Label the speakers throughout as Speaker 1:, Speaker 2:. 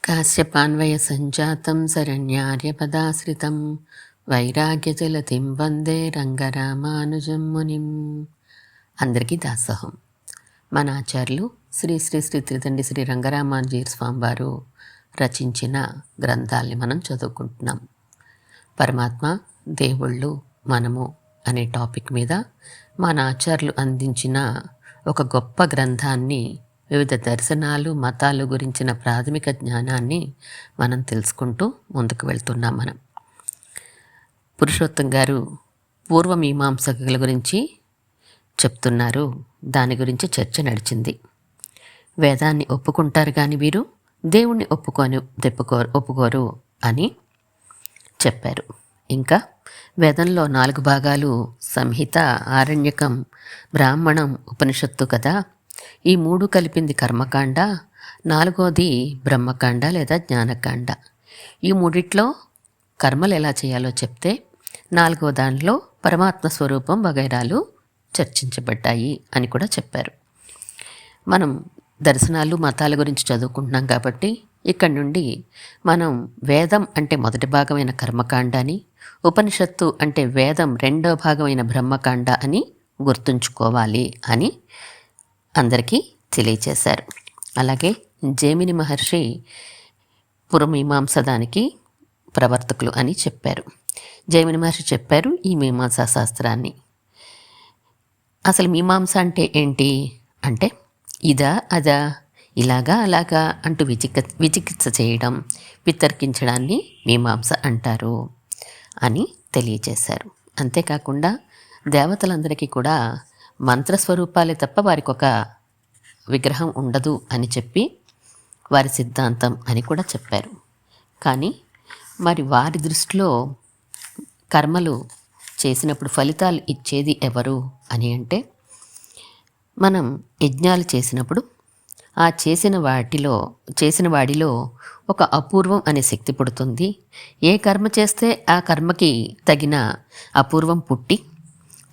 Speaker 1: కాశ్యపాన్వయ సంజాతం శరణ్యార్యపదాశ్రితం వైరాగ్యజలతిం వందే రంగరామానుజం మునిం. అందరికీ దాసోహం. మన ఆచార్యులు శ్రీ శ్రీ శ్రీ త్రిదండి శ్రీ రంగరామానుజీయ స్వామి వారు రచించిన గ్రంథాల్ని మనం చదువుకుంటున్నాం. పరమాత్మ, దేవుళ్ళు, మనము అనే టాపిక్ మీద మన ఆచార్యులు అందించిన ఒక గొప్ప గ్రంథాన్ని, వివిధ దర్శనాలు, మతాలు గురించిన ప్రాథమిక జ్ఞానాన్ని మనం తెలుసుకుంటూ ముందుకు వెళ్తున్నాం. మనం పురుషోత్తం గారు పూర్వమీమాంసకుల గురించి చెప్తున్నారు. దాని గురించి చర్చ నడిచింది. వేదాన్ని ఒప్పుకుంటారు కానీ వీరు దేవుణ్ణి ఒప్పుకోరు అని చెప్పారు. ఇంకా వేదంలో 4 భాగాలు సంహిత, ఆరణ్యకం, బ్రాహ్మణం, ఉపనిషత్తు కదా. ఈ 3 కలిపింది కర్మకాండ, 4వది బ్రహ్మకాండ లేదా జ్ఞానకాండ. ఈ 3 కర్మలు ఎలా చేయాలో చెప్తే 4వ దానిలో పరమాత్మ స్వరూపం వగైరాలు చర్చించబడ్డాయి అని కూడా చెప్పారు. మనం దర్శనాలు, మతాల గురించి చదువుకుంటున్నాం కాబట్టి ఇక్కడి నుండి మనం వేదం అంటే మొదటి భాగమైన కర్మకాండ అని, ఉపనిషత్తు అంటే వేదం 2వ భాగమైన బ్రహ్మకాండ అని గుర్తుంచుకోవాలి అని అందరికీ తెలియచేశారు. అలాగే జైమిని మహర్షి పురమీమాంస దానికి ప్రవర్తకులు అని చెప్పారు. జైమిని మహర్షి చెప్పారు ఈ మీమాంసా శాస్త్రాన్ని. అసలు మీమాంస అంటే ఏంటి అంటే, ఇదా అదా, ఇలాగా అలాగా అంటూ విచికిత్స చేయడం, వితర్కించడాన్ని మీమాంస అంటారు అని తెలియచేశారు. అంతేకాకుండా దేవతలందరికీ కూడా మంత్రస్వరూపాలే తప్ప వారికి ఒక విగ్రహం ఉండదు అని చెప్పి వారి సిద్ధాంతం అని కూడా చెప్పారు. కానీ మరి వారి దృష్టిలో కర్మలు చేసినప్పుడు ఫలితాలు ఇచ్చేది ఎవరు అని అంటే, మనం యజ్ఞాలు చేసినప్పుడు ఆ చేసిన వాడిలో ఒక అపూర్వం అనే శక్తి పుడుతుంది. ఏ కర్మ చేస్తే ఆ కర్మకి తగిన అపూర్వం పుట్టి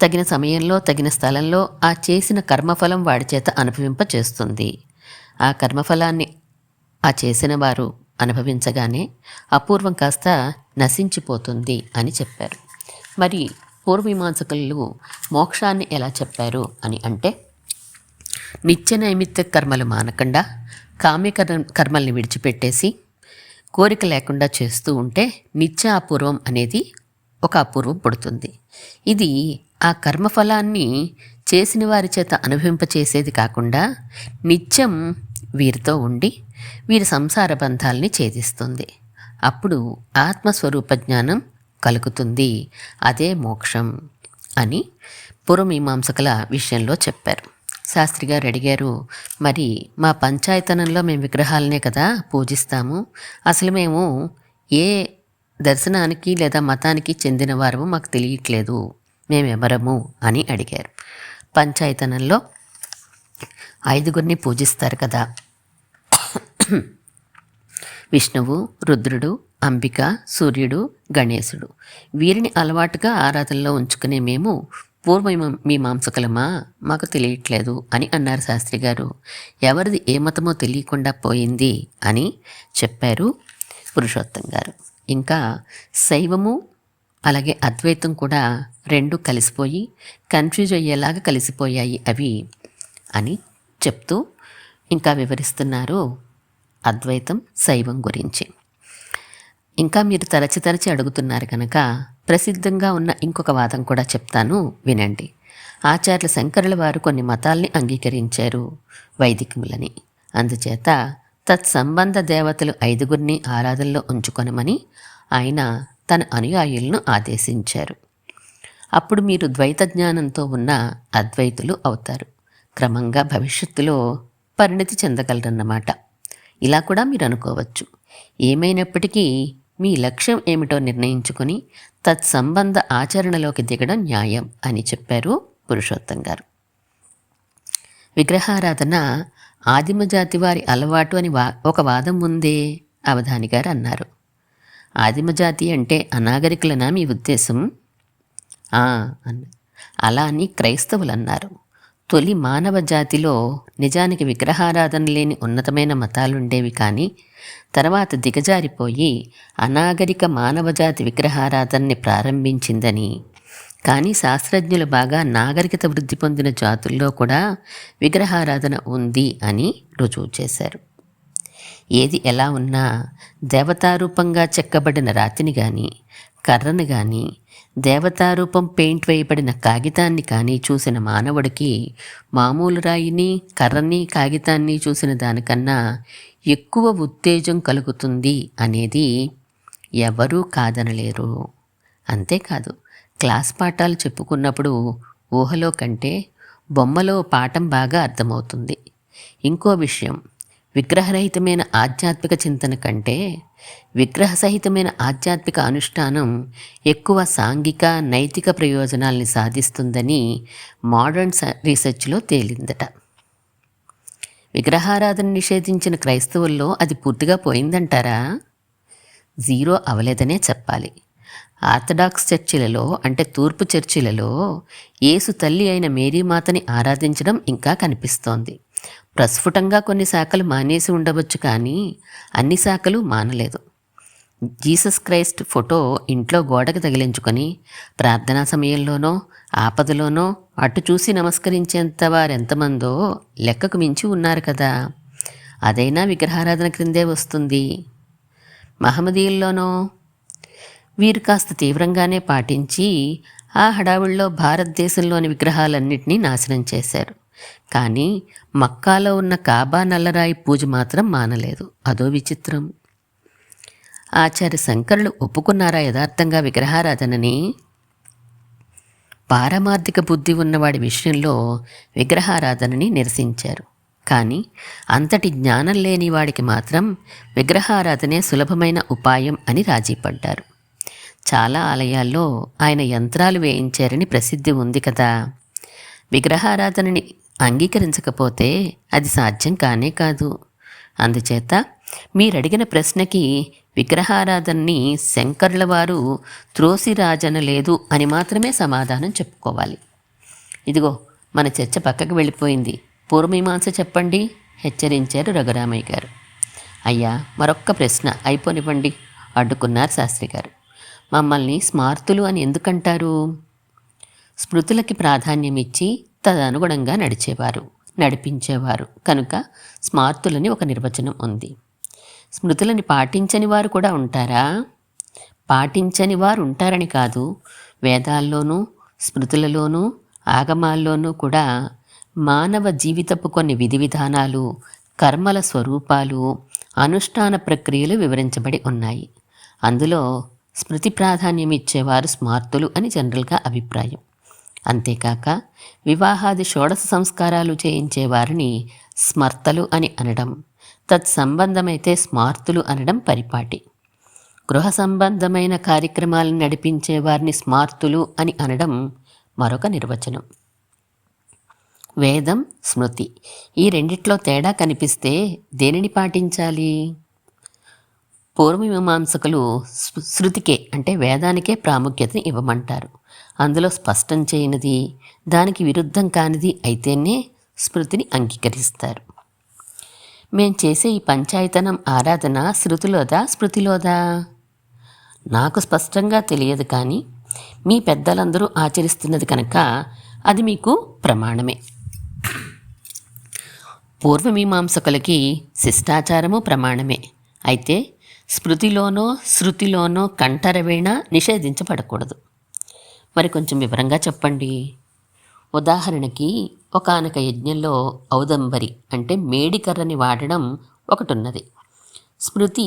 Speaker 1: తగిన సమయంలో, తగిన స్థలంలో ఆ చేసిన కర్మఫలం వాడి చేత అనుభవింపచేస్తుంది. ఆ కర్మఫలాన్ని ఆ చేసిన వారు అనుభవించగానే అపూర్వం కాస్త నశించిపోతుంది అని చెప్పారు. మరి పూర్వమీమాంసకులు మోక్షాన్ని ఎలా చెప్పారు అని అంటే, నిత్య నైమిత్త కర్మలు మానకుండా కామ్య కర్మల్ని విడిచిపెట్టేసి కోరిక లేకుండా చేస్తూ ఉంటే నిత్య అపూర్వం అనేది ఒక అపూర్వం పుడుతుంది. ఇది ఆ కర్మఫలాన్ని చేసిన వారి చేత అనుభవింపచేసేది కాకుండా నిత్యం వీరితో ఉండి వీరి సంసార బంధాల్ని ఛేదిస్తుంది. అప్పుడు ఆత్మస్వరూప జ్ఞానం కలుగుతుంది. అదే మోక్షం అని పూర్వమీమాంసకుల విషయంలో చెప్పారు. శాస్త్రి గారు అడిగారు, మరి మా పంచాయతనంలో మేము విగ్రహాలనే కదా పూజిస్తాము, అసలు మేము ఏ దర్శనానికి లేదా మతానికి చెందిన వారము మాకు తెలియట్లేదు, మేమెవరము అని అడిగారు. పంచాయతనంలో 5గురిని పూజిస్తారు కదా, విష్ణువు, రుద్రుడు, అంబిక, సూర్యుడు, గణేశుడు. వీరిని అలవాటుగా ఆరాధనలో ఉంచుకునే మేము పూర్వమీమాంసకులమా, మాకు తెలియట్లేదు అని అన్నారు శాస్త్రి గారు. ఎవరిది ఏ మతమో తెలియకుండా పోయింది అని చెప్పారు పురుషోత్తం గారు. ఇంకా శైవము అలాగే అద్వైతం కూడా 2 కలిసిపోయి కన్ఫ్యూజ్ అయ్యేలాగా కలిసిపోయాయి అవి అని చెప్తూ ఇంకా వివరిస్తున్నారు అద్వైతం, శైవం గురించి. ఇంకా మీరు తరచి అడుగుతున్నారు కనుక ప్రసిద్ధంగా ఉన్న ఇంకొక వాదం కూడా చెప్తాను, వినండి. ఆచార్యుల శంకరుల వారు కొన్ని మతాల్ని అంగీకరించారు, వైదికములని. అందుచేత తత్సంబంధ దేవతలు 5గురిని ఆరాధనలో ఉంచుకొనమని ఆయన తన అనుయాయులను ఆదేశించారు. అప్పుడు మీరు ద్వైత జ్ఞానంతో ఉన్న అద్వైతులు అవుతారు. క్రమంగా భవిష్యత్తులో పరిణతి చెందగలరన్నమాట. ఇలా కూడా మీరు అనుకోవచ్చు. ఏమైనప్పటికీ మీ లక్ష్యం ఏమిటో నిర్ణయించుకొని తత్సంబంధ ఆచరణలోకి దిగడం న్యాయం అని చెప్పారు పురుషోత్తం గారు. విగ్రహారాధన ఆదిమజాతి వారి అలవాటు అని ఒక వాదం ఉందే, అవధాని గారు అన్నారు. ఆదిమజాతి అంటే అనాగరికులనా మీ ఉద్దేశం? అన్నారు. అలా అని క్రైస్తవులు అన్నారు. తొలి మానవ జాతిలో నిజానికి విగ్రహారాధన లేని ఉన్నతమైన మతాలుండేవి, కానీ తర్వాత దిగజారిపోయి అనాగరిక మానవజాతి విగ్రహారాధనని ప్రారంభించిందని, కానీ శాస్త్రజ్ఞులు బాగా నాగరికత వృద్ధి పొందిన జాతుల్లో కూడా విగ్రహారాధన ఉంది అని రుజువు చేశారు. ఏది ఎలా ఉన్నా దేవతారూపంగా చెక్కబడిన రాతిని కానీ, కర్రను కానీ, దేవతారూపం పెయింట్ వేయబడిన కాగితాన్ని కానీ చూసిన మానవుడికి మామూలు రాయిని, కర్రని, కాగితాన్ని చూసిన దానికన్నా ఎక్కువ ఉత్తేజం కలుగుతుంది అనేది ఎవరూ కాదనలేరు. అంతేకాదు, క్లాస్ పాఠాలు చెప్పుకున్నప్పుడు ఊహలో కంటే బొమ్మలో పాఠం బాగా అర్థమవుతుంది. ఇంకో విషయం, విగ్రహరహితమైన ఆధ్యాత్మిక చింతన కంటే విగ్రహసహితమైన ఆధ్యాత్మిక అనుష్ఠానం ఎక్కువ సాంఘిక, నైతిక ప్రయోజనాల్ని సాధిస్తుందని మోడర్న్ రీసెర్చ్లో తేలిందట. విగ్రహారాధన నిషేధించిన క్రైస్తవుల్లో అది పూర్తిగా పోయిందంటారా? జీరో అవలేదనే చెప్పాలి. ఆర్థడాక్స్ చర్చిలలో, అంటే తూర్పు చర్చిలలో యేసు తల్లి అయిన మేరీమాతని ఆరాధించడం ఇంకా కనిపిస్తోంది. ప్రస్ఫుటంగా కొన్ని శాఖలు మానేసి ఉండవచ్చు, కానీ అన్ని శాఖలు మానలేదు. జీసస్ క్రైస్ట్ ఫోటో ఇంట్లో గోడకు తగిలించుకొని ప్రార్థనా సమయంలోనో ఆపదలోనో అటు చూసి నమస్కరించేంత వారెంతమందో లెక్కకు మించి ఉన్నారు కదా. అదైనా విగ్రహారాధన క్రిందే వస్తుంది. మహమ్మదీయుల్లోనో వీరు కాస్త తీవ్రంగానే పాటించి ఆ హడావుల్లో భారతదేశంలోని విగ్రహాలన్నింటినీ నాశనం చేశారు. కానీ మక్కాలో ఉన్న కాబా నల్లరాయి పూజ మాత్రం మానలేదు. అదో విచిత్రం. ఆచార్య శంకరులు ఒప్పుకున్నారా యథార్థంగా విగ్రహారాధనని? పారమార్థిక బుద్ధి ఉన్నవాడి విషయంలో విగ్రహారాధనని నిరసించారు. కానీ అంతటి జ్ఞానం లేని వాడికి మాత్రం విగ్రహారాధనే సులభమైన ఉపాయం అని రాజీపడ్డారు. చాలా ఆలయాల్లో ఆయన యంత్రాలు వేయించారని ప్రసిద్ధి ఉంది కదా. విగ్రహారాధనని అంగీకరించకపోతే అది సాధ్యం కానే కాదు. అందుచేత మీరడిగిన ప్రశ్నకి విగ్రహారాధనని శంకర్ల వారు త్రోసిరాజనలేదు అని మాత్రమే సమాధానం చెప్పుకోవాలి. ఇదిగో మన చర్చ పక్కకు వెళ్ళిపోయింది. పూర్వమీమాంస చెప్పండి, హెచ్చరించారు రఘురామయ్య గారు. అయ్యా, మరొక్క ప్రశ్న అయిపోనివ్వండి అడ్డుకున్నారు శాస్త్రి గారు. మమ్మల్ని స్మార్తులు అని ఎందుకంటారు? స్మృతులకి ప్రాధాన్యమిచ్చి తదనుగుణంగా నడిపించేవారు కనుక స్మార్తులని ఒక నిర్వచనం ఉంది. స్మృతులని పాటించని వారు కూడా ఉంటారా? పాటించని వారు ఉంటారని కాదు, వేదాల్లోనూ స్మృతులలోనూ ఆగమాల్లోనూ కూడా మానవ జీవితపు కొన్ని విధి విధానాలు, కర్మల స్వరూపాలు, అనుష్ఠాన ప్రక్రియలు వివరించబడి ఉన్నాయి. అందులో స్మృతి ప్రాధాన్యం ఇచ్చేవారు స్మార్తులు అని జనరల్గా అభిప్రాయం. అంతేకాక వివాహాది షోడశ సంస్కారాలు చేయించేవారిని స్మర్తలు అని అనడం, తత్సంబంధమైతే స్మార్తులు అనడం పరిపాటి. గృహ సంబంధమైన కార్యక్రమాలను నడిపించే వారిని స్మార్తులు అని అనడం మరొక నిర్వచనం. వేదం, స్మృతి ఈ రెండిట్లో తేడా కనిపిస్తే దేనిని పాటించాలి? పూర్వమీమాంసకులు శృతికే, అంటే వేదానికే ప్రాముఖ్యతని ఇవ్వమంటారు. అందులో స్పష్టం చేయనిది, దానికి విరుద్ధం కానిది అయితేనే స్మృతిని అంగీకరిస్తారు. మేం చేసే ఈ పంచాయతనం ఆరాధన శృతిలోదా స్మృతిలోదా? నాకు స్పష్టంగా తెలియదు, కానీ మీ పెద్దలందరూ ఆచరిస్తున్నది కనుక అది మీకు ప్రమాణమే. పూర్వమీమాంసకులకి శిష్టాచారము ప్రమాణమే. అయితే స్మృతిలోనో శృతిలోనో కంఠరవేణ నిషేధించబడకూడదు. మరి కొంచెం వివరంగా చెప్పండి. ఉదాహరణకి ఒకానొక యజ్ఞంలో ఔదంబరి అంటే మేడికర్రని వాడడం ఒకటి ఉన్నది. స్మృతి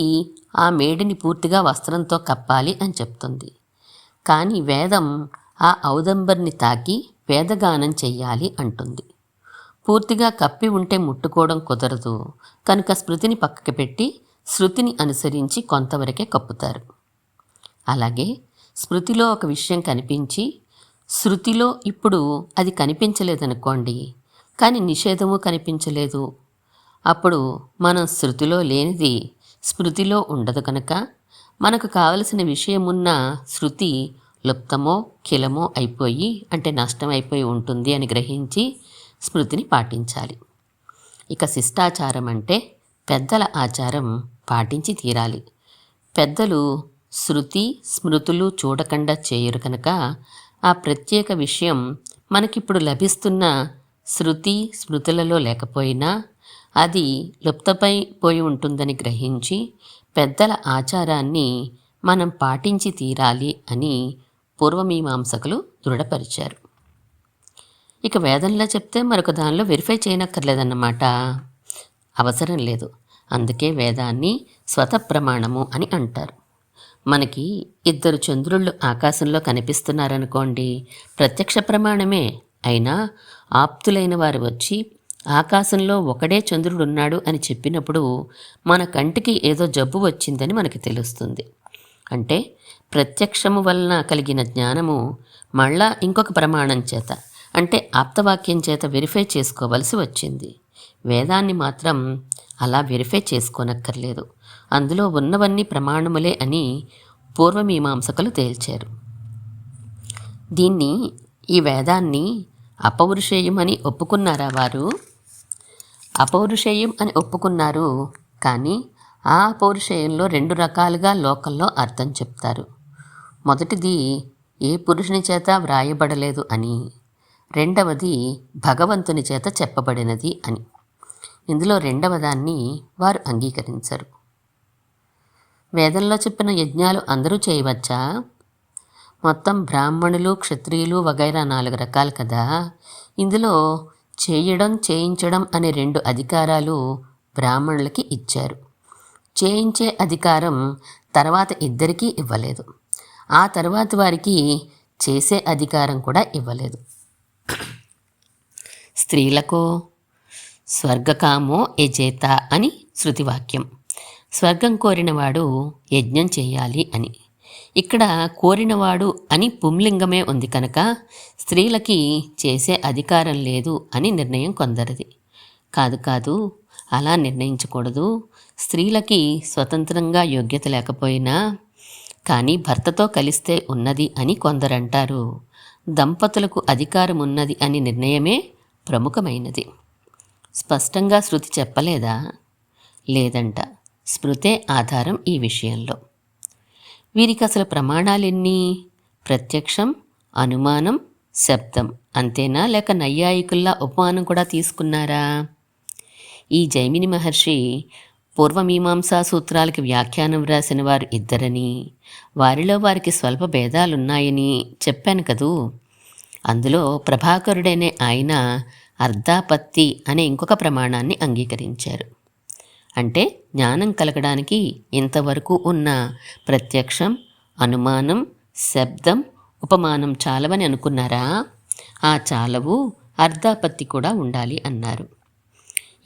Speaker 1: ఆ మేడిని పూర్తిగా వస్త్రంతో కప్పాలి అని చెప్తుంది. కానీ వేదం ఆ ఔదంబరిని తాకి వేదగానం చెయ్యాలి అంటుంది. పూర్తిగా కప్పి ఉంటే ముట్టుకోవడం కుదరదు కనుక స్మృతిని పక్కకి పెట్టి శృతిని అనుసరించి కొంతవరకే కప్పుతారు. అలాగే స్మృతిలో ఒక విషయం కనిపించి శృతిలో ఇప్పుడు అది కనిపించలేదనుకోండి, కానీ నిషేధము కనిపించలేదు, అప్పుడు మనం శృతిలో లేనిది స్మృతిలో ఉండదు కనుక మనకు కావలసిన విషయమున్న శృతి లుప్తమో కిలమో అయిపోయి, అంటే నష్టం అయిపోయి ఉంటుంది అని గ్రహించి స్మృతిని పాటించాలి. ఇక శిష్టాచారం అంటే పెద్దల ఆచారం పాటించి తీరాలి. పెద్దలు శృతి స్మృతులు చూడకుండా చేయరు కనుక ఆ ప్రత్యేక విషయం మనకిప్పుడు లభిస్తున్న శృతి స్మృతులలో లేకపోయినా అది లుప్తమైపోయి ఉంటుందని గ్రహించి పెద్దల ఆచారాన్ని మనం పాటించి తీరాలి అని పూర్వమీమాంసకులు దృఢపరిచారు. ఇక వేదంలో చెప్తే మరొక దానిలో వెరిఫై చేయనక్కర్లేదన్నమాట. అవసరం లేదు. అందుకే వేదాన్ని స్వతప్రమాణము అని అంటారు. మనకి 2 చంద్రుళ్ళు ఆకాశంలో కనిపిస్తున్నారనుకోండి, ప్రత్యక్ష ప్రమాణమే. అయినా ఆప్తులైన వారు వచ్చి ఆకాశంలో ఒకడే చంద్రుడున్నాడు అని చెప్పినప్పుడు మన కంటికి ఏదో జబ్బు వచ్చిందని మనకి తెలుస్తుంది. అంటే ప్రత్యక్షము వలన కలిగిన జ్ఞానము మళ్ళా ఇంకొక ప్రమాణం చేత, అంటే ఆప్తవాక్యం చేత వెరిఫై చేసుకోవలసి వచ్చింది. వేదాన్ని మాత్రం అలా వెరిఫై చేసుకోనక్కర్లేదు. అందులో ఉన్నవన్నీ ప్రమాణములే అని పూర్వమీమాంసకులు తేల్చారు. ఈ వేదాన్ని అపౌరుషేయం అని ఒప్పుకున్నారా వారు? అపౌరుషేయం అని ఒప్పుకున్నారు. కానీ ఆ అపౌరుషేయంలో 2 రకాలుగా లోకంలో అర్థం చెప్తారు. మొదటిది ఏ పురుషుని చేత వ్రాయబడలేదు అని, రెండవది భగవంతుని చేత చెప్పబడినది అని. ఇందులో రెండవ దాన్ని వారు అంగీకరించరు. వేదంలో చెప్పిన యజ్ఞాలు అందరూ చేయవచ్చా? మొత్తం బ్రాహ్మణులు క్షత్రియులు వగైరా 4 రకాలు కదా. ఇందులో చేయడం చేయించడం అనే 2 అధికారాలు బ్రాహ్మణులకి ఇచ్చారు. చేయించే అధికారం తర్వాత ఇద్దరికీ ఇవ్వలేదు. ఆ తర్వాత వారికి చేసే అధికారం కూడా ఇవ్వలేదు. స్త్రీలకో స్వర్గకామో యజేత అని శృతివాక్యం. స్వర్గం కోరినవాడు యజ్ఞం చేయాలి అని. ఇక్కడ కోరినవాడు అని పుంలింగమే ఉంది కనుక స్త్రీలకి చేసే అధికారం లేదు అని నిర్ణయం కొందరిది. కాదు, అలా నిర్ణయించకూడదు. స్త్రీలకి స్వతంత్రంగా యోగ్యత లేకపోయినా కానీ భర్తతో కలిస్తే ఉన్నది అని కొందరంటారు. దంపతులకు అధికారం ఉన్నది అని నిర్ణయమే ప్రముఖమైనది. స్పష్టంగా శృతి చెప్పలేదా? లేదంట. స్మృతే ఆధారం ఈ విషయంలో. వీరికి అసలు ప్రమాణాలెన్ని? ప్రత్యక్షం, అనుమానం, శబ్దం అంతేనా, లేక నైయాయికుల్లా ఉపమానం కూడా తీసుకున్నారా? ఈ జైమిని మహర్షి పూర్వమీమాంసా సూత్రాలకి వ్యాఖ్యానం వ్రాసిన వారు 2 వారిలో వారికి స్వల్ప భేదాలున్నాయని చెప్పాను కదూ. అందులో ప్రభాకరుడనే ఆయన అర్ధాపత్తి అనే ఇంకొక ప్రమాణాన్ని అంగీకరించారు. అంటే జ్ఞానం కలగడానికి ఇంతవరకు ఉన్న ప్రత్యక్షం, అనుమానం, శబ్దం, ఉపమానం చాలవని అనుకున్నారా? ఆ చాలవు, అర్ధాపత్తి కూడా ఉండాలి అన్నారు.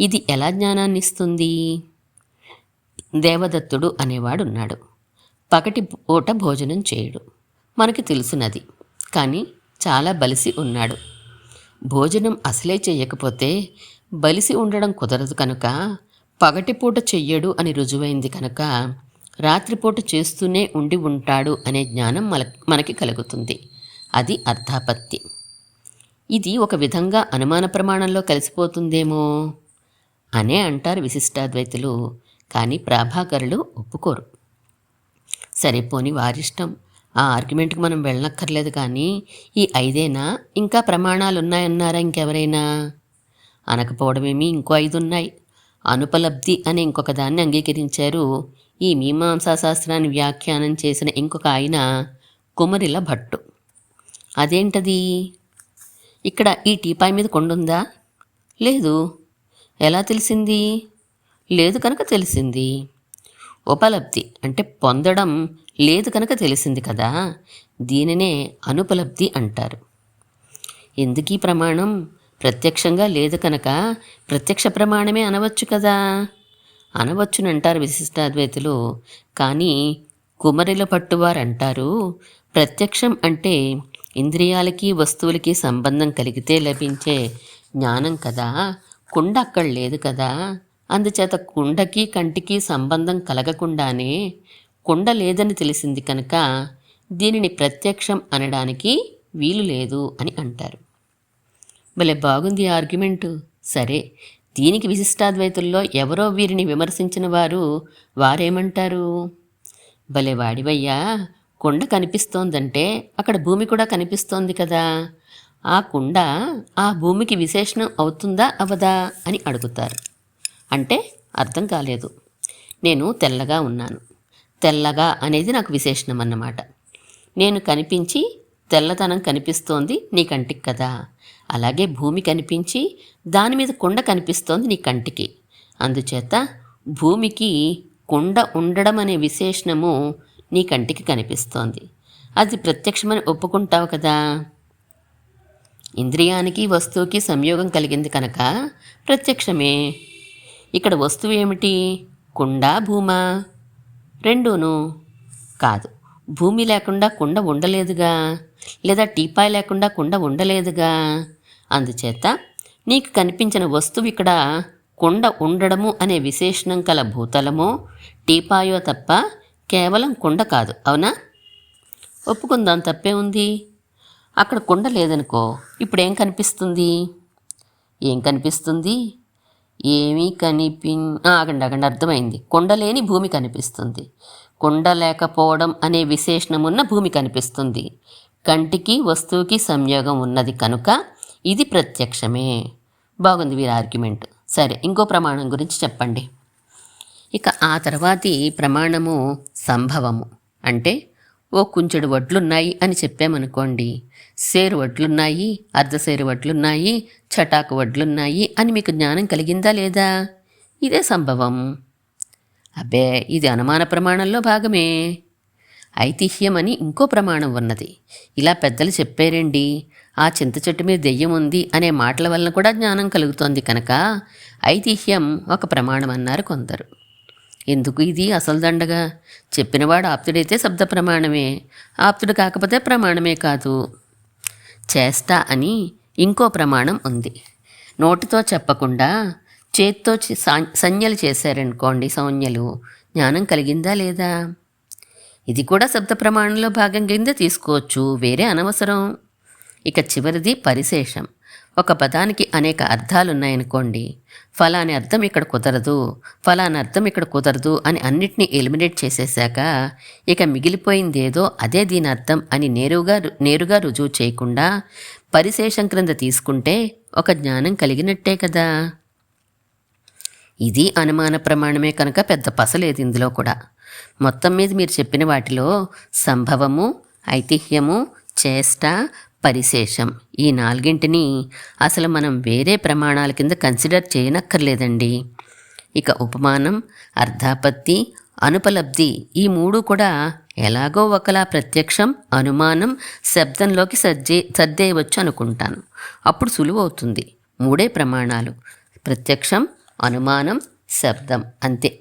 Speaker 1: ఇది ఎలా జ్ఞానాన్ని ఇస్తుంది? దేవదత్తుడు అనేవాడున్నాడు. పగటి పూట భోజనం చేయడు, మనకి తెలుసునది. కానీ చాలా బలిసి ఉన్నాడు. భోజనం అసలే చెయ్యకపోతే బలిసి ఉండడం కుదరదు కనుక పగటిపూట చెయ్యడు అని రుజువైంది కనుక రాత్రిపూట చేస్తూనే ఉండి ఉంటాడు అనే జ్ఞానం మనకి కలుగుతుంది. అది అర్ధాపత్తి. ఇది ఒక విధంగా అనుమాన ప్రమాణంలో కలిసిపోతుందేమో అనే అంటారు విశిష్టాద్వైతులు. కానీ ప్రభాకరులు ఒప్పుకోరు. సరిపోని వారిష్టం. ఆ ఆర్గ్యుమెంట్కి మనం వెళ్ళనక్కర్లేదు. కానీ ఈ 5 ఇంకా ప్రమాణాలు ఉన్నాయన్నారా ఇంకెవరైనా? అనకపోవడమేమి, ఇంకో 5 ఉన్నాయి. అనుపలబ్ధి అనే ఇంకొక దాన్ని అంగీకరించారు. ఈ మీమాంసా శాస్త్రాన్ని వ్యాఖ్యానం చేసిన ఇంకొక ఆయన కుమరిల భట్టు. అదేంటది? ఇక్కడ ఈ టీపాయ్ మీద కొండుందా? లేదు. ఎలా తెలిసింది? లేదు కనుక తెలిసింది. ఉపలబ్ధి అంటే పొందడం లేదు కనుక తెలిసింది కదా. దీనినే అనుపలబ్ధి అంటారు. ఎందుకీ ప్రమాణం? ప్రత్యక్షంగా లేదు కనుక ప్రత్యక్ష ప్రమాణమే అనవచ్చు కదా. అనవచ్చునంటారు విశిష్టాద్వైతులు. కానీ కుమరిల పట్టువారు అంటారు, ప్రత్యక్షం అంటే ఇంద్రియాలకి వస్తువులకి సంబంధం కలిగితే లభించే జ్ఞానం కదా. కుండ అక్కడ లేదు కదా. అందుచేత కుండకి కంటికి సంబంధం కలగకుండానే కుండ లేదని తెలిసింది కనుక దీనిని ప్రత్యక్షం అనడానికి వీలు లేదు అని అంటారు. భలే బాగుంది ఈ ఆర్గ్యుమెంటు. సరే, దీనికి విశిష్టాద్వైతుల్లో ఎవరో వీరిని విమర్శించిన వారేమంటారు? భలే వాడివయ్యా, కుండ కనిపిస్తోందంటే అక్కడ భూమి కూడా కనిపిస్తోంది కదా, ఆ కుండ ఆ భూమికి విశేషణం అవుతుందా అవదా అని అడుగుతారు. అంటే అర్థం కాలేదు. నేను తెల్లగా ఉన్నాను, తెల్లగా అనేది నాకు విశేషణం అన్నమాట. నేను కనిపించి తెల్లతనం కనిపిస్తోంది నీ కంటికి కదా, అలాగే భూమి కనిపించి దాని మీద కుండ కనిపిస్తోంది నీ కంటికి. అందుచేత భూమికి కుండ ఉండడం అనే విశేషణము నీ కంటికి కనిపిస్తోంది. అది ప్రత్యక్షమని ఒప్పుకుంటావు కదా. ఇంద్రియానికి వస్తువుకి సంయోగం కలిగింది కనుక ప్రత్యక్షమే. ఇక్కడ వస్తువు ఏమిటి? కుండ, భూమా? రెండూను కాదు. భూమి లేకుండా కుండ ఉండలేదుగా, లేదా టీపాయ్ లేకుండా కుండ ఉండలేదుగా. అందుచేత నీకు కనిపించిన వస్తువు ఇక్కడ కుండ ఉండడము అనే విశేషణం కల భూతలమో టీపాయో తప్ప కేవలం కుండ కాదు, అవునా? ఒప్పుకుందాం, తప్పే ఉంది. అక్కడ కుండ లేదనుకో, ఇప్పుడేం కనిపిస్తుంది? ఏం కనిపిస్తుంది? ఏమీ ఆగండి అర్థమైంది. కుండ లేని భూమి కనిపిస్తుంది. కుండ లేకపోవడం అనే విశేషణమున్న భూమి కనిపిస్తుంది. కంటికి వస్తువుకి సంయోగం ఉన్నది కనుక ఇది ప్రత్యక్షమే. బాగుంది వీరి ఆర్గ్యుమెంట్. సరే, ఇంకో ప్రమాణం గురించి చెప్పండి. ఇక ఆ తర్వాతి ప్రమాణము సంభవము. అంటే ఓ కుంచెడు వడ్లున్నాయి అని చెప్పామనుకోండి, సేరు వడ్లున్నాయి, అర్ధసేరు వడ్లున్నాయి, చటాకు వడ్లున్నాయి అని మీకు జ్ఞానం కలిగిందా లేదా? ఇదే సంభవం. అబ్బే, ఇది అనుమాన ప్రమాణంలో భాగమే. ఐతిహ్యం అని ఇంకో ప్రమాణం ఉన్నది. ఇలా పెద్దలు చెప్పారండి, ఆ చింత చెట్టు మీద దెయ్యం ఉంది అనే మాటల వలన కూడా జ్ఞానం కలుగుతోంది కనుక ఐతిహ్యం ఒక ప్రమాణం అన్నారు కొందరు. ఎందుకు ఇది అసలు దండగా? చెప్పినవాడు ఆప్తుడైతే శబ్ద ప్రమాణమే, ఆప్తుడు కాకపోతే ప్రమాణమే కాదు. చేష్ట అని ఇంకో ప్రమాణం ఉంది. నోటితో చెప్పకుండా చేత్తో సంజ్ఞలు చేశారనుకోండి, సంజ్ఞలు, జ్ఞానం కలిగిందా లేదా? ఇది కూడా శబ్ద ప్రమాణంలో భాగం కింద తీసుకోవచ్చు, వేరే అనవసరం. ఇక చివరిది పరిశేషం. ఒక పదానికి అనేక అర్థాలున్నాయనుకోండి, ఫలాని అర్థం ఇక్కడ కుదరదు, ఫలాని అర్థం ఇక్కడ కుదరదు అని అన్నిటినీ ఎలిమినేట్ చేసేశాక ఇక మిగిలిపోయిందేదో అదే దీని అర్థం అని నేరుగా రుజువు చేయకుండా పరిశేషం క్రింద తీసుకుంటే ఒక జ్ఞానం కలిగినట్టే కదా. ఇది అనుమాన ప్రమాణమే కనుక పెద్ద పసలేదు ఇందులో కూడా. మొత్తం మీద మీరు చెప్పిన వాటిలో సంభవము, ఐతిహ్యము, చేష్ట, పరిశేషం, ఈ నాలుగింటిని అసలు మనం వేరే ప్రమాణాల కింద కన్సిడర్ చేయనక్కర్లేదండి. ఇక ఉపమానం, అర్థాపత్తి, అనుపలబ్ధి, ఈ మూడు కూడా ఎలాగో ఒకలా ప్రత్యక్షం, అనుమానం, శబ్దంలోకి సర్దేయవచ్చు అనుకుంటాను. అప్పుడు సులువవుతుంది. మూడే ప్రమాణాలు, ప్రత్యక్షం, అనుమానం, శబ్దం, అంతే.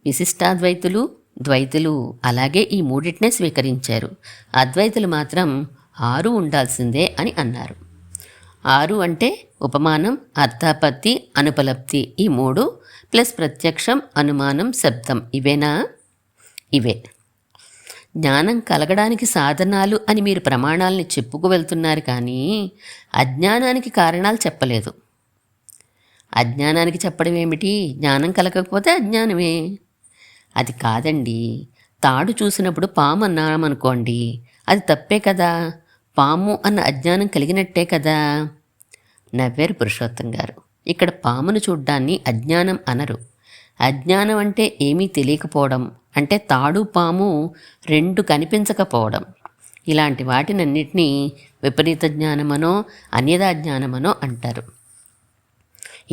Speaker 1: విశిష్టాద్వైతులు, ద్వైతులు అలాగే ఈ మూడింటినే స్వీకరించారు. అద్వైతులు మాత్రం 6 ఉండాల్సిందే అని అన్నారు. 6 అంటే ఉపమానం, అర్థాపత్తి, అనుపలబ్ధి, ఈ 3 ప్లస్ ప్రత్యక్షం, అనుమానం, శబ్దం. ఇవేనా? ఇవే. జ్ఞానం కలగడానికి సాధనాలు అని మీరు ప్రమాణాలని చెప్పుకు వెళ్తున్నారు, కానీ అజ్ఞానానికి కారణాలు చెప్పలేదు. అజ్ఞానానికి చెప్పడం ఏమిటి? జ్ఞానం కలగకపోతే అజ్ఞానమే. అది కాదండి. తాడు చూసినప్పుడు పాము అన్నామనుకోండి, అది తప్పే కదా, పాము అన్న అజ్ఞానం కలిగినట్టే కదా. నవ్వారు పురుషోత్తం గారు. ఇక్కడ పామును చూడ్డాన్ని అజ్ఞానం అనరు. అజ్ఞానం అంటే ఏమీ తెలియకపోవడం, అంటే తాడు పాము 2 కనిపించకపోవడం. ఇలాంటి వాటినన్నిటినీ విపరీత జ్ఞానమనో అన్యదా జ్ఞానమనో అంటారు.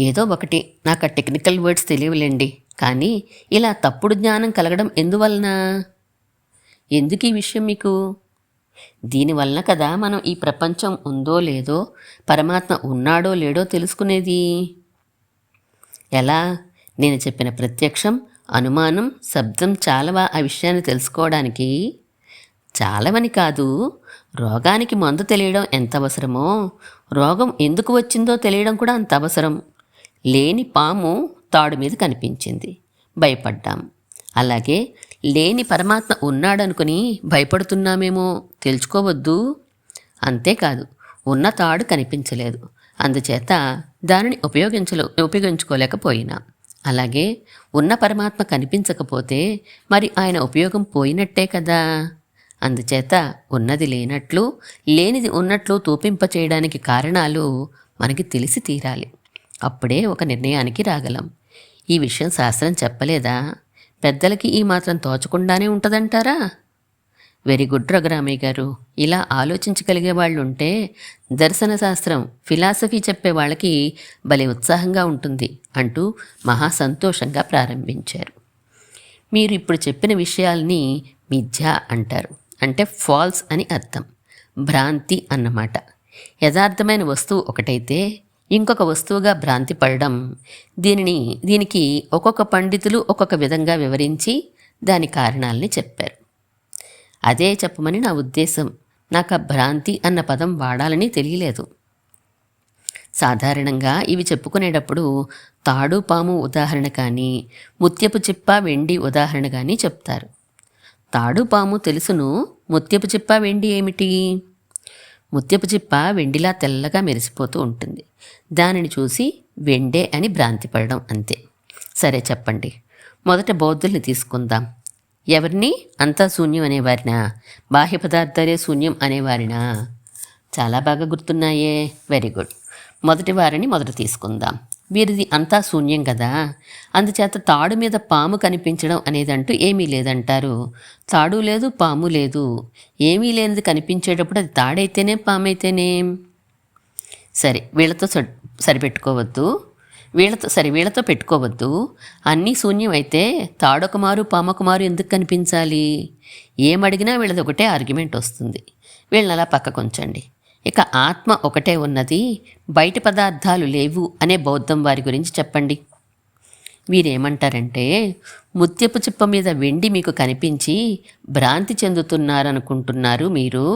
Speaker 1: ఏదో ఒకటి, నాకు ఆ టెక్నికల్ వర్డ్స్ తెలియవులేండి, కానీ ఇలా తప్పుడు జ్ఞానం కలగడం ఎందువలన? ఎందుకు ఈ విషయం మీకు? దీనివలన కదా మనం ఈ ప్రపంచం ఉందో లేదో, పరమాత్మ ఉన్నాడో లేడో తెలుసుకునేది. ఎలా? నేను చెప్పిన ప్రత్యక్షం, అనుమానం, శబ్దం చాలవా ఆ విషయాన్ని తెలుసుకోవడానికి? చాలవని కాదు, రోగానికి మందు తెలియడం ఎంత అవసరమో రోగం ఎందుకు వచ్చిందో తెలియడం కూడా అంత అవసరం. లేని పాము తాడు మీద కనిపించింది, భయపడ్డాం. అలాగే లేని పరమాత్మ ఉన్నాడనుకుని భయపడుతున్నామేమో తెలుసుకోవద్దు. అంతేకాదు, ఉన్న తాడు కనిపించలేదు, అందుచేత దానిని ఉపయోగించుకోలేకపోయినా. అలాగే ఉన్న పరమాత్మ కనిపించకపోతే మరి ఆయన ఉపయోగం పోయినట్టే కదా. అందుచేత ఉన్నది లేనట్లు, లేనిది ఉన్నట్లు తూపింపచేయడానికి కారణాలు మనకి తెలిసి తీరాలి. అప్పుడే ఒక నిర్ణయానికి రాగలం. ఈ విషయం శాస్త్రం చెప్పలేదా? పెద్దలకి ఈ మాత్రం తోచకుండానే ఉంటుందంటారా? వెరీ గుడ్ రఘురామయ్య గారు. ఇలా ఆలోచించగలిగే వాళ్ళు ఉంటే దర్శన శాస్త్రం, ఫిలాసఫీ చెప్పే వాళ్ళకి భలే ఉత్సాహంగా ఉంటుంది అంటూ మహా సంతోషంగా ప్రారంభించారు. మీరు ఇప్పుడు చెప్పిన విషయాల్ని మిథ్య అంటారు. అంటే ఫాల్స్ అని అర్థం, భ్రాంతి అన్నమాట. యథార్థమైన వస్తువు ఒకటైతే ఇంకొక వస్తువుగా భ్రాంతి పడడం, దీనికి ఒక్కొక్క పండితులు ఒక్కొక్క విధంగా వివరించి దాని కారణాలని చెప్పారు. అదే చెప్పమని నా ఉద్దేశం. నాకు ఆ భ్రాంతి అన్న పదం వాడాలని తెలియలేదు. సాధారణంగా ఇవి చెప్పుకునేటప్పుడు తాడు పాము ఉదాహరణ కానీ, ముత్యపు చిప్ప వెండి ఉదాహరణ కానీ చెప్తారు. తాడు పాము తెలుసును, ముత్యపు చిప్ప వెండి ఏమిటి? ముత్యపు చిప్ప వెండిలా తెల్లగా మెరిసిపోతూ ఉంటుంది. దానిని చూసి వెండే అని భ్రాంతిపడడం అంతే. సరే చెప్పండి, మొదట బౌద్ధుల్ని తీసుకుందాం. ఎవరిని? అంతా శూన్యం అనేవారినా? బాహ్య పదార్థాలే శూన్యం అనేవారినా? చాలా బాగా గుర్తున్నాయే, వెరీ గుడ్. మొదటి వారిని మొదట తీసుకుందాం. వీరిది అంతా శూన్యం కదా, అందుచేత తాడు మీద పాము కనిపించడం అనేదంటూ ఏమీ లేదంటారు. తాడు లేదు, పాము లేదు. ఏమీ లేనిది కనిపించేటప్పుడు అది తాడైతేనే పామైతేనే? సరే, వీళ్ళతో సరిపెట్టుకోవద్దు. వీళ్ళతో పెట్టుకోవద్దు. అన్నీ శూన్యం అయితే తాడొకమారు పామొకమారు ఎందుకు కనిపించాలి? ఏమడిగినా వీళ్ళది ఒకటే ఆర్గ్యుమెంట్ వస్తుంది. వీళ్ళని అలా పక్కకుంచండి. ఇక ఆత్మ ఒకటే ఉన్నది, బయట పదార్థాలు లేవు అనే బౌద్ధం వారి గురించి చెప్పండి. వీరేమంటారంటే, ముత్యపు చిప్ప మీద వెండి మీకు కనిపించి భ్రాంతి చెందుతున్నారనుకుంటున్నారు మీరు,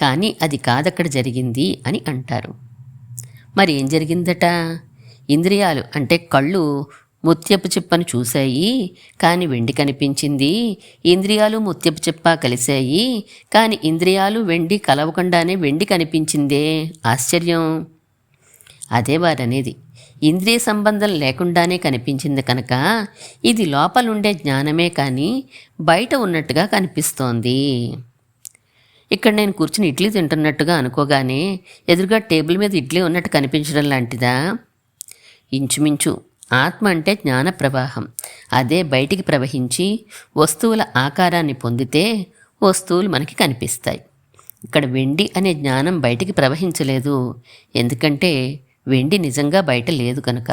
Speaker 1: కానీ అది కాదక్కడ జరిగింది అని అంటారు. మరి ఏం జరిగిందట? ఇంద్రియాలు అంటే కళ్ళు ముత్యపు చిప్పను చూశాయి, కానీ వెండి కనిపించింది. ఇంద్రియాలు ముత్యపు చిప్ప కలిశాయి, కానీ ఇంద్రియాలు వెండి కలవకుండానే వెండి కనిపించిందే. ఆశ్చర్యం. అదే వారనేది. ఇంద్రియ సంబంధం లేకుండానే కనిపించింది కనుక ఇది లోపలుండే జ్ఞానమే కానీ బయట ఉన్నట్టుగా కనిపిస్తోంది. ఇక్కడ నేను కూర్చుని ఇడ్లీ తింటున్నట్టుగా అనుకోగానే ఎదురుగా టేబుల్ మీద ఇడ్లీ ఉన్నట్టు కనిపించడం లాంటిదా? ఇంచుమించు. ఆత్మ అంటే జ్ఞాన ప్రవాహం. అదే బయటికి ప్రవహించి వస్తువుల ఆకారాన్ని పొందితే వస్తువులు మనకి కనిపిస్తాయి. ఇక్కడ వెండి అనే జ్ఞానం బయటికి ప్రవహించలేదు, ఎందుకంటే వెండి నిజంగా బయట లేదు కనుక.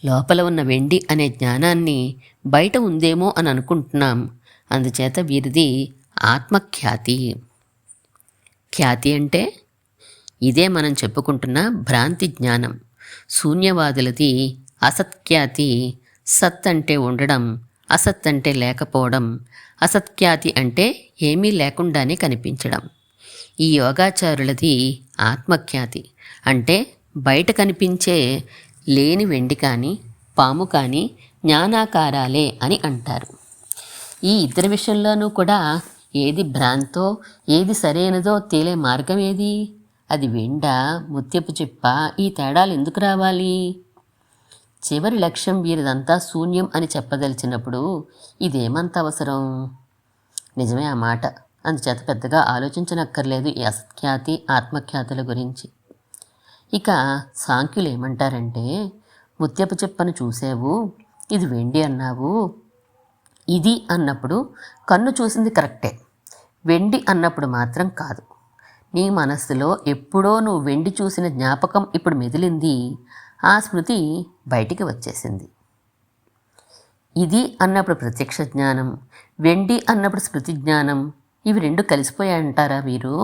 Speaker 1: లోపల ఉన్న వెండి అనే జ్ఞానాన్ని బయట ఉందేమో అని అనుకుంటున్నాం. అందుచేత వీరిది ఆత్మఖ్యాతి. ఖ్యాతి అంటే ఇదే మనం చెప్పుకుంటున్న భ్రాంతి జ్ఞానం. శూన్యవాదులది అసత్ఖ్యాతి. సత్ అంటే ఉండడం, అసత్ అంటే లేకపోవడం. అసత్ఖ్యాతి అంటే ఏమీ లేకుండానే కనిపించడం. ఈ యోగాచారులది ఆత్మఖ్యాతి. అంటే బయట కనిపించే లేని వెండి కానీ పాము కానీ జ్ఞానాకారాలే అని అంటారు. ఈ ఇద్దరి విషయంలోనూ కూడా ఏది భ్రాంతో ఏది సరైనదో తేలే మార్గం ఏది? అది వెండ, ముత్యపు చిప్ప? ఈ తేడాలు ఎందుకు రావాలి? చివరి లక్ష్యం వీరిదంతా శూన్యం అని చెప్పదలిచినప్పుడు ఇదేమంత అవసరం? నిజమే ఆ మాట. అందుచేత పెద్దగా ఆలోచించనక్కర్లేదు ఈ అసత్ఖ్యాతి ఆత్మఖ్యాతుల గురించి. ఇక సాంఖ్యులు ఏమంటారంటే, ముత్యపు చిప్పను చూసావు, ఇది వెండి అన్నావు. ఇది అన్నప్పుడు కన్ను చూసింది కరెక్టే, వెండి అన్నప్పుడు మాత్రం కాదు. నీ మనస్సులో ఎప్పుడో నువ్వు వెండి చూసిన జ్ఞాపకం ఇప్పుడు మెదిలింది, ఆ స్మృతి బయటికి వచ్చేసింది. ఇది అన్నప్పుడు ప్రత్యక్ష జ్ఞానం, వెండి అన్నప్పుడు స్మృతి జ్ఞానం. ఇవి రెండు కలిసిపోయాయంటారా మీరు?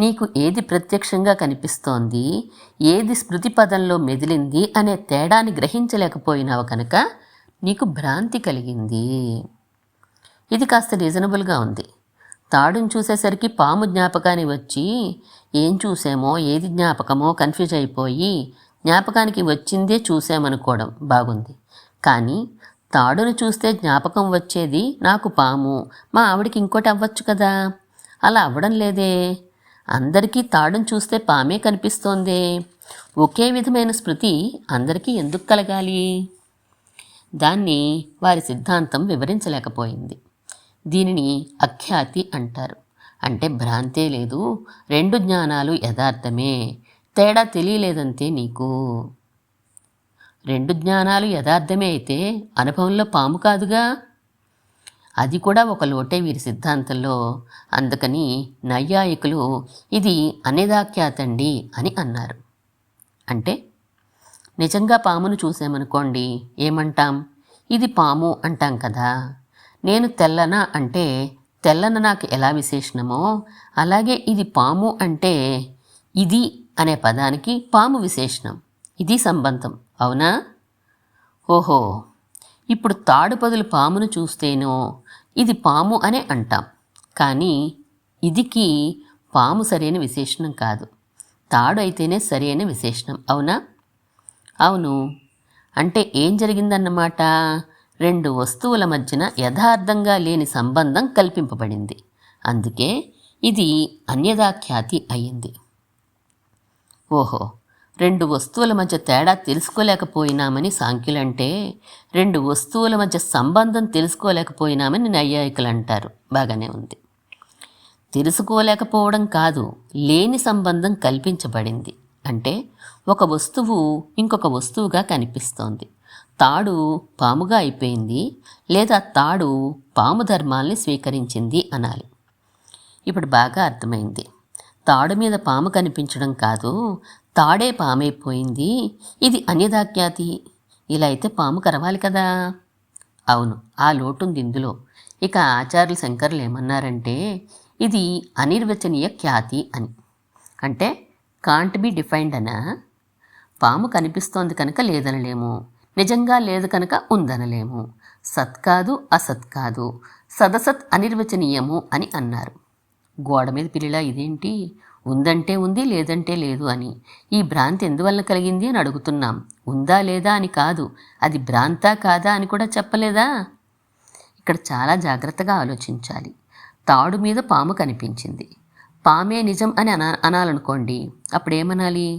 Speaker 1: నీకు ఏది ప్రత్యక్షంగా కనిపిస్తోంది, ఏది స్మృతి పదంలో మెదిలింది అనే తేడాని గ్రహించలేకపోయినావు కనుక నీకు భ్రాంతి కలిగింది. ఇది కాస్త రీజనబుల్గా ఉంది. తాడుని చూసేసరికి పాము జ్ఞాపకాన్ని వచ్చి ఏం చూసామో ఏది జ్ఞాపకమో కన్ఫ్యూజ్ అయిపోయి జ్ఞాపకానికి వచ్చిందే చూసామనుకోవడం బాగుంది. కానీ తాడును చూస్తే జ్ఞాపకం వచ్చేది నాకు పాము, మా ఆవిడికి ఇంకోటి అవ్వచ్చు కదా. అలా అవ్వడం లేదే. అందరికీ తాడును చూస్తే పామే కనిపిస్తోందే. ఒకే విధమైన స్మృతి అందరికీ ఎందుకు కలగాలి? దాన్ని వారి సిద్ధాంతం వివరించలేకపోయింది. దీనిని అఖ్యాతి అంటారు. అంటే భ్రాంతే లేదు, రెండు జ్ఞానాలు యథార్థమే, తేడా తెలియలేదంతే నీకు. రెండు జ్ఞానాలు యథార్థమే అయితే అనుభవంలో పాము కాదుగా. అది కూడా ఒక లోటే వీరి సిద్ధాంతంలో. అందుకని నైయాయికులు ఇది అనేదాఖ్యాతండి అని అన్నారు. అంటే నిజంగా పామును చూసామనుకోండి, ఏమంటాం? ఇది పాము అంటాం కదా. నేను తెల్లన అంటే తెల్లన నాకు ఎలా విశేషణమో, అలాగే ఇది పాము అంటే ఇది అనే పదానికి పాము విశేషణం. ఇది సంబంధం, అవునా? ఓహో, ఇప్పుడు తాడు బదులు పామును చూస్తేనో ఇది పాము అనే అంటాం. కానీ ఇదికి పాము సరైన విశేషణం కాదు, తాడు అయితేనే సరైన విశేషణం, అవునా? అవును. అంటే ఏం జరిగిందన్నమాట? రెండు వస్తువుల మధ్యన యథార్థంగా లేని సంబంధం కల్పింపబడింది. అందుకే ఇది అన్యదాఖ్యాతి అయ్యింది. ఓహో, రెండు వస్తువుల మధ్య తేడా తెలుసుకోలేకపోయినామని సాంఖ్యులంటే, రెండు వస్తువుల మధ్య సంబంధం తెలుసుకోలేకపోయినామని నైయాయికులు అంటారు. బాగానే ఉంది. తెలుసుకోలేకపోవడం కాదు, లేని సంబంధం కల్పించబడింది. అంటే ఒక వస్తువు ఇంకొక వస్తువుగా కనిపిస్తోంది. తాడు పాముగా అయిపోయింది, లేదా తాడు పాము ధర్మాల్ని స్వీకరించింది అనాలి. ఇప్పుడు బాగా అర్థమైంది. తాడు మీద పాము కనిపించడం కాదు, తాడే పామైపోయింది. ఇది అన్యదాఖ్యాతి. ఇలా అయితే పాము కరవాలి కదా. అవును, ఆ లోటుంది ఇందులో. ఇక ఆచార్యులు శంకరులు ఏమన్నారంటే, ఇది అనిర్వచనీయ ఖ్యాతి అని. అంటే కాంట్ బి డిఫైన్డ్ అనా? పాము కనిపిస్తోంది కనుక లేదనలేము, నిజంగా లేదు కనుక ఉందనలేము. సత్ కాదు, అసత్ కాదు, సదసత్ అనిర్వచనీయము అని అన్నారు. గోడ మీద పిల్లిలా ఇదేంటి, ఉందంటే ఉంది, లేదంటే లేదు అని. ఈ భ్రాంతి ఎందువల్ల కలిగింది అని అడుగుతున్నాం. ఉందా లేదా అని కాదు, అది భ్రాంతా కాదా అని కూడా చెప్పలేదా? ఇక్కడ చాలా జాగ్రత్తగా ఆలోచించాలి. తాడు మీద పాము కనిపించింది, పామే నిజం అని అనాలనుకోండి, అప్పుడేమనాలి?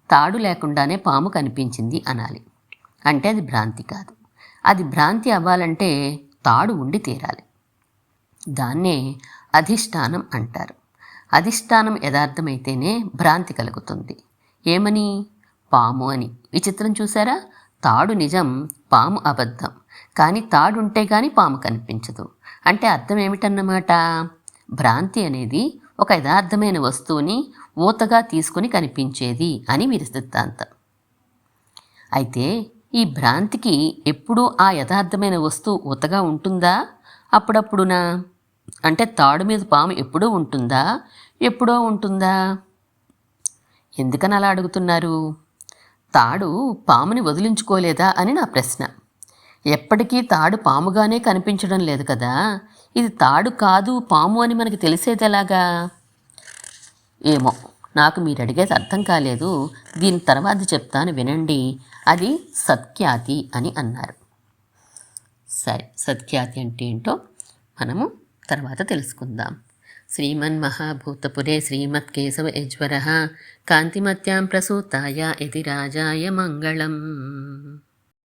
Speaker 1: తాడు లేకుండానే పాము కనిపించింది అనాలి. అంటే అది భ్రాంతి కాదు. అది భ్రాంతి అవ్వాలంటే తాడు ఉండి తీరాలి. దాన్నే అధిష్టానం అంటారు. అధిష్టానం యథార్థమైతేనే భ్రాంతి కలుగుతుంది. ఏమని? పాము అని. విచిత్రం చూసారా? తాడు నిజం, పాము అబద్ధం. కానీ తాడుంటే కానీ పాము కనిపించదు. అంటే అర్థం ఏమిటన్నమాట? భ్రాంతి అనేది ఒక యథార్థమైన వస్తువుని ఊతగా తీసుకుని కనిపించేది అని వీరి సిద్ధాంతం. అయితే ఈ భ్రాంతికి ఎప్పుడూ ఆ యథార్థమైన వస్తువు ఊతగా ఉంటుందా? అప్పుడప్పుడునా? అంటే తాడు మీద పాము ఎప్పుడూ ఉంటుందా, ఎప్పుడో ఉంటుందా? ఎందుకని అలా అడుగుతున్నారు? తాడు పాముని వదిలించుకోలేదా అని నా ప్రశ్న. ఎప్పటికీ తాడు పాముగానే కనిపించడం లేదు కదా. ఇది తాడు కాదు పాము అని మనకి తెలిసేది ఎలాగా? ఏమో, నాకు మీరు అడిగేది అర్థం కాలేదు. దీని తర్వాత చెప్తాను వినండి. అది సత్ఖ్యాతి అని అన్నారు. సరే, సత్ఖ్యాతి అంటే ఏంటో మనము తర్వాత తెలుసుకుందాం. శ్రీమన్మహాభూతపురే శ్రీమత్కేశవ యజ్వరః కాంతిమత్యాం ప్రసూతాయ ఇతి రాజాయ మంగళం.